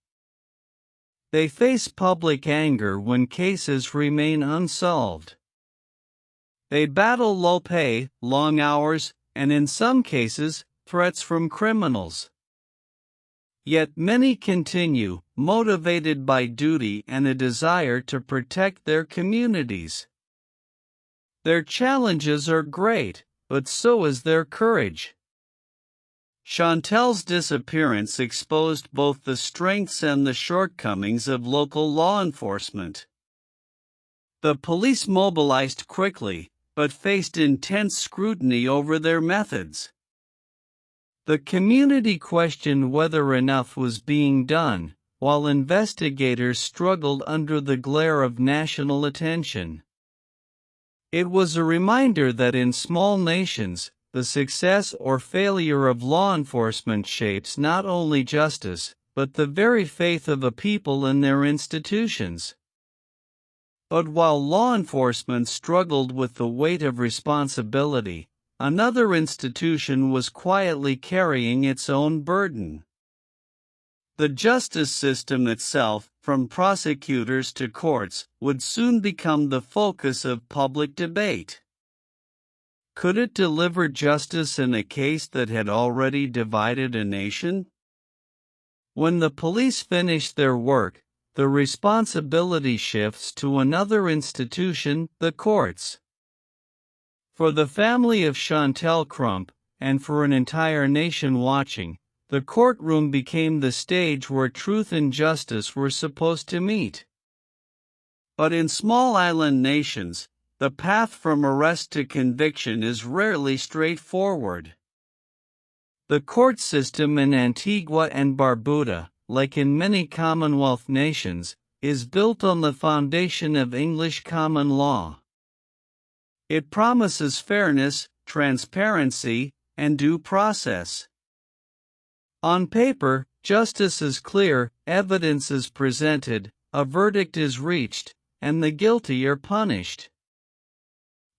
They face public anger when cases remain unsolved. They battle low pay, long hours, and in some cases, threats from criminals. Yet many continue, motivated by duty and a desire to protect their communities. Their challenges are great, but so is their courage. Chantel's disappearance exposed both the strengths and the shortcomings of local law enforcement. The police mobilized quickly, but faced intense scrutiny over their methods. The community questioned whether enough was being done, while investigators struggled under the glare of national attention. It was a reminder that in small nations, the success or failure of law enforcement shapes not only justice, but the very faith of a people in their institutions. But while law enforcement struggled with the weight of responsibility, another institution was quietly carrying its own burden. The justice system itself, from prosecutors to courts, would soon become the focus of public debate. Could it deliver justice in a case that had already divided a nation? When the police finish their work, the responsibility shifts to another institution, the courts. For the family of Chantel Crump, and for an entire nation watching, the courtroom became the stage where truth and justice were supposed to meet. But in small island nations, the path from arrest to conviction is rarely straightforward. The court system in Antigua and Barbuda, like in many Commonwealth nations, is built on the foundation of English common law. It promises fairness, transparency, and due process. On paper, justice is clear, evidence is presented, a verdict is reached, and the guilty are punished.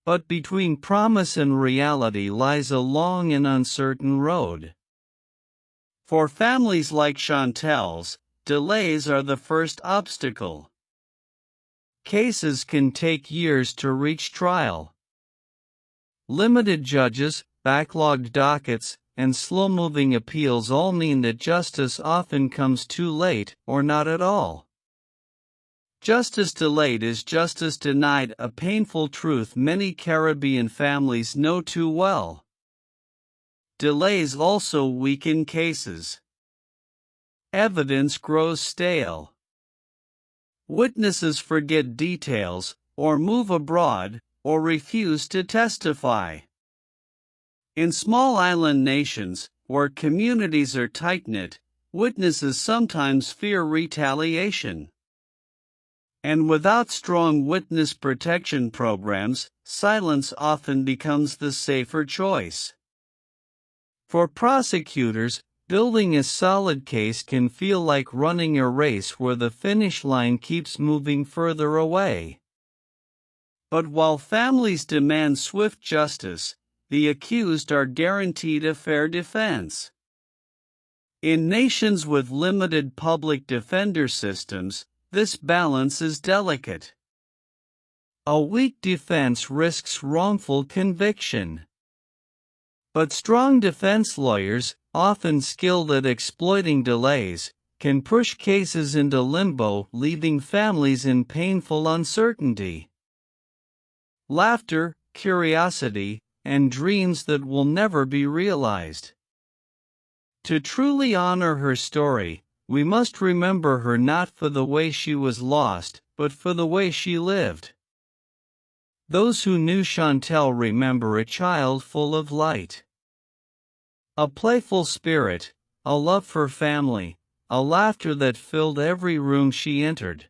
But between promise and reality lies a long and uncertain road. For families like Chantel's, delays are the first obstacle. Cases can take years to reach trial. Limited judges, backlogged dockets, and slow-moving appeals all mean that justice often comes too late, or not at all. Justice delayed is justice denied, a painful truth many Caribbean families know too well. Delays also weaken cases. Evidence grows stale. Witnesses forget details, or move abroad, or refuse to testify. In small island nations, where communities are tight-knit, witnesses sometimes fear retaliation. And without strong witness protection programs, silence often becomes the safer choice. For prosecutors, building a solid case can feel like running a race where the finish line keeps moving further away. But while families demand swift justice, the accused are guaranteed a fair defense. In nations with limited public defender systems, this balance is delicate. A weak defense risks wrongful conviction. But strong defense lawyers, often skilled at exploiting delays, can push cases into limbo, leaving families in painful uncertainty. Laughter, curiosity, and dreams that will never be realized. To truly honor her story, we must remember her not for the way she was lost, but for the way she lived. Those who knew Chantel remember a child full of light. A playful spirit, a love for family, a laughter that filled every room she entered.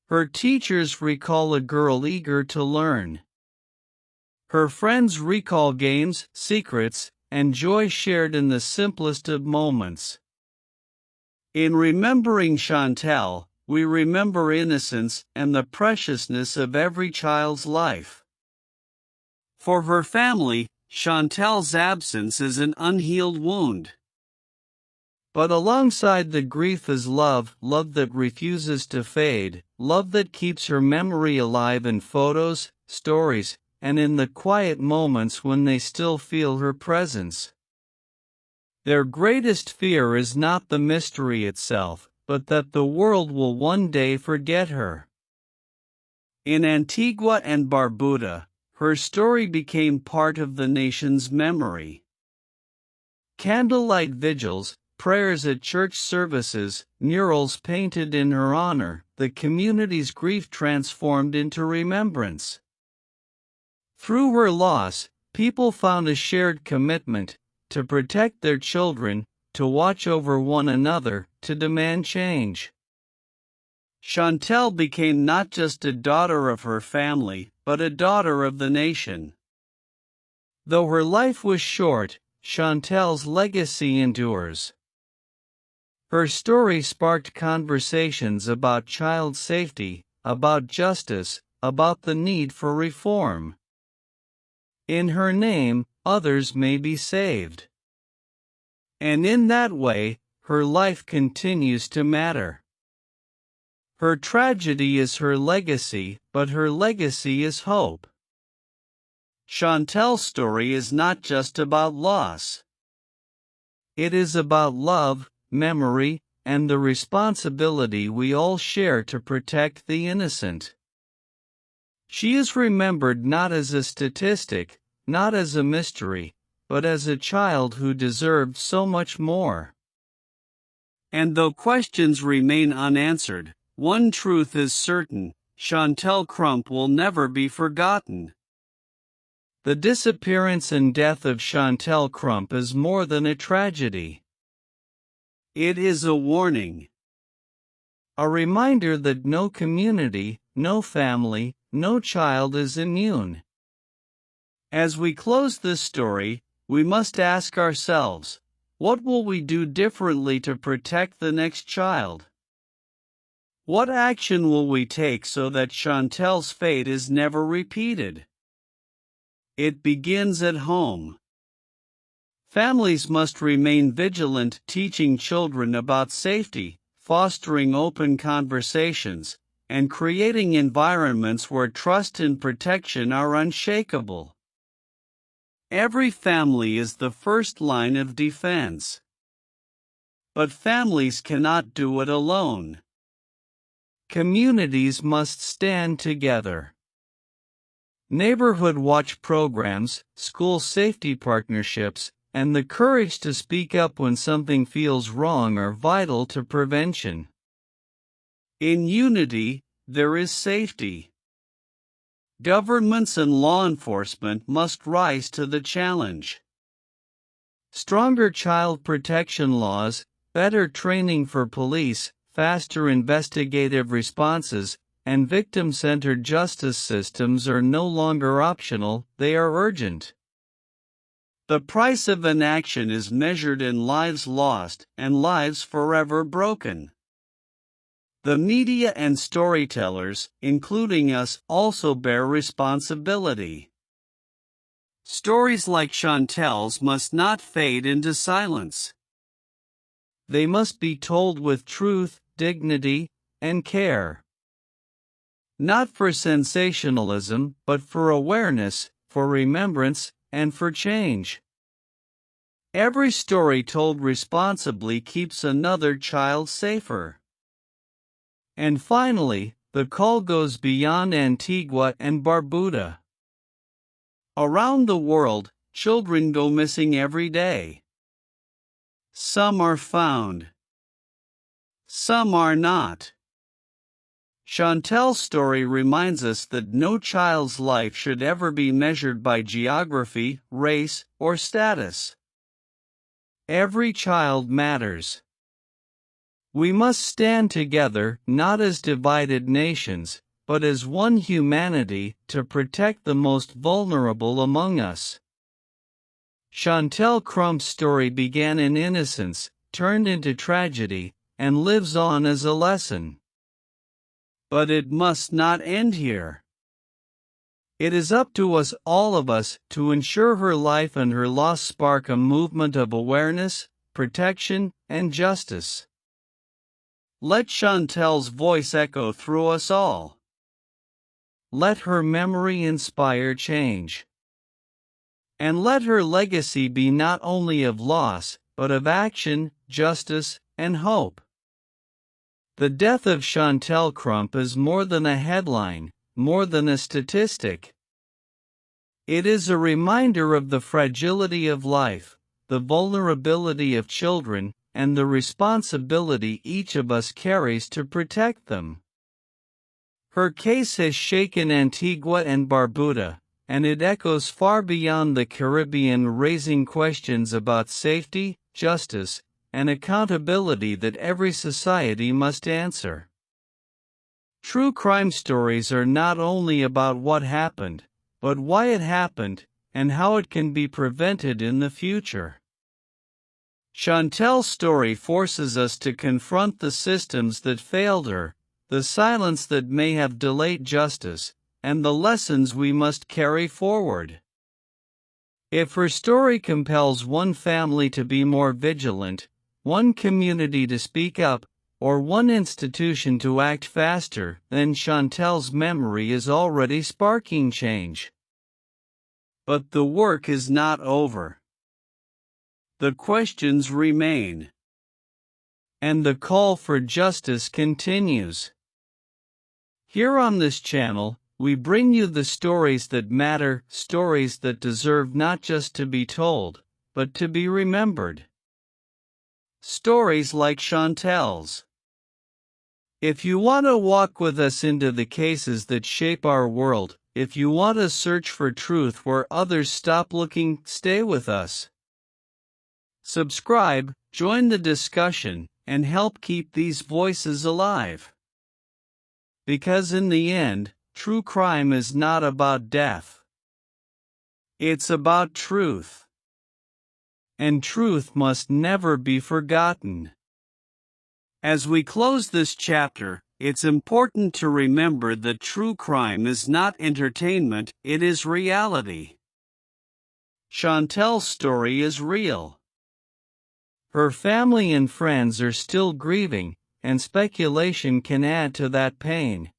Her teachers recall a girl eager to learn. Her friends recall games, secrets, and joy shared in the simplest of moments. In remembering Chantel, we remember innocence and the preciousness of every child's life. For her family, Chantel's absence is an unhealed wound. But alongside the grief is love, love that refuses to fade, love that keeps her memory alive in photos, stories, and in the quiet moments when they still feel her presence. Their greatest fear is not the mystery itself, but that the world will one day forget her. In Antigua and Barbuda, her story became part of the nation's memory. Candlelight vigils, prayers at church services, murals painted in her honor, the community's grief transformed into remembrance. Through her loss, people found a shared commitment to protect their children, to watch over one another, to demand change. Chantel became not just a daughter of her family, but a daughter of the nation. Though her life was short, Chantel's legacy endures. Her story sparked conversations about child safety, about justice, about the need for reform. In her name, others may be saved. And in that way, her life continues to matter. Her tragedy is her legacy, but her legacy is hope. Chantel's story is not just about loss. It is about love, memory, and the responsibility we all share to protect the innocent. She is remembered not as a statistic, not as a mystery, but as a child who deserved so much more. And though questions remain unanswered, one truth is certain: Chantel Crump will never be forgotten. The disappearance and death of Chantel Crump is more than a tragedy. It is a warning. A reminder that no community, no family, no child is immune. As we close this story, we must ask ourselves, what will we do differently to protect the next child? What action will we take so that Chantel's fate is never repeated? It begins at home. Families must remain vigilant, teaching children about safety, fostering open conversations, and creating environments where trust and protection are unshakable. Every family is the first line of defense. But families cannot do it alone. Communities must stand together. Neighborhood watch programs, school safety partnerships, and the courage to speak up when something feels wrong are vital to prevention. In unity, there is safety. Governments and law enforcement must rise to the challenge. Stronger child protection laws, better training for police, faster investigative responses, and victim-centered justice systems are no longer optional, they are urgent. The price of inaction is measured in lives lost and lives forever broken. The media and storytellers, including us, also bear responsibility. Stories like Chantel's must not fade into silence. They must be told with truth, dignity, and care. Not for sensationalism, but for awareness, for remembrance, and for change. Every story told responsibly keeps another child safer. And finally, the call goes beyond Antigua and Barbuda. Around the world, children go missing every day. Some are found. Some are not. Chantel's story reminds us that no child's life should ever be measured by geography, race, or status. Every child matters. We must stand together, not as divided nations, but as one humanity, to protect the most vulnerable among us. Chantel Crump's story began in innocence, turned into tragedy, and lives on as a lesson. But it must not end here. It is up to us, all of us, to ensure her life and her loss spark a movement of awareness, protection, and justice. Let Chantel's voice echo through us all. Let her memory inspire change. And let her legacy be not only of loss, but of action, justice, and hope. The death of Chantel Crump is more than a headline, more than a statistic. It is a reminder of the fragility of life, the vulnerability of children, and the responsibility each of us carries to protect them. Her case has shaken Antigua and Barbuda, and it echoes far beyond the Caribbean, raising questions about safety, justice, and accountability that every society must answer. True crime stories are not only about what happened, but why it happened, and how it can be prevented in the future. Chantel's story forces us to confront the systems that failed her, the silence that may have delayed justice, and the lessons we must carry forward. If her story compels one family to be more vigilant, one community to speak up, or one institution to act faster, then Chantel's memory is already sparking change. But the work is not over. The questions remain. And the call for justice continues. Here on this channel, we bring you the stories that matter, stories that deserve not just to be told, but to be remembered. Stories like Chantel's. If you want to walk with us into the cases that shape our world, if you want to search for truth where others stop looking, stay with us. Subscribe, join the discussion, and help keep these voices alive. Because in the end, true crime is not about death. It's about truth. And truth must never be forgotten. As we close this chapter, it's important to remember that true crime is not entertainment, it is reality. Chantel's story is real. Her family and friends are still grieving, and speculation can add to that pain.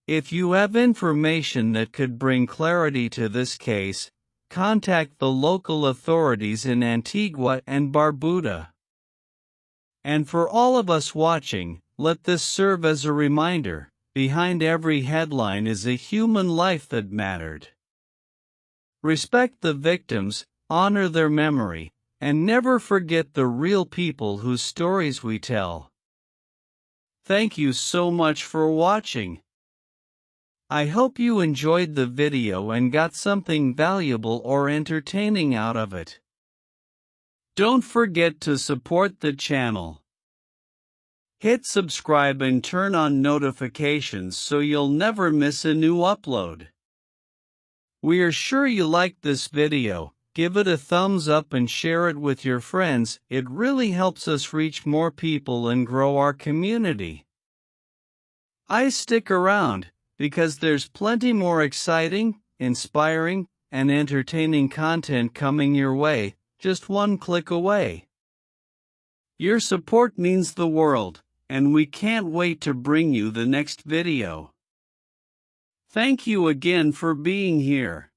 If you have information that could bring clarity to this case, contact the local authorities in Antigua and Barbuda. And for all of us watching, let this serve as a reminder: behind every headline is a human life that mattered. Respect the victims, honor their memory, and never forget the real people whose stories we tell. Thank you so much for watching. I hope you enjoyed the video and got something valuable or entertaining out of it. Don't forget to support the channel. Hit subscribe and turn on notifications so you'll never miss a new upload. We are sure you liked this video. Give it a thumbs up and share it with your friends. It really helps us reach more people and grow our community. I stick around because there's plenty more exciting, inspiring, and entertaining content coming your way, just one click away. Your support means the world, and we can't wait to bring you the next video. Thank you again for being here.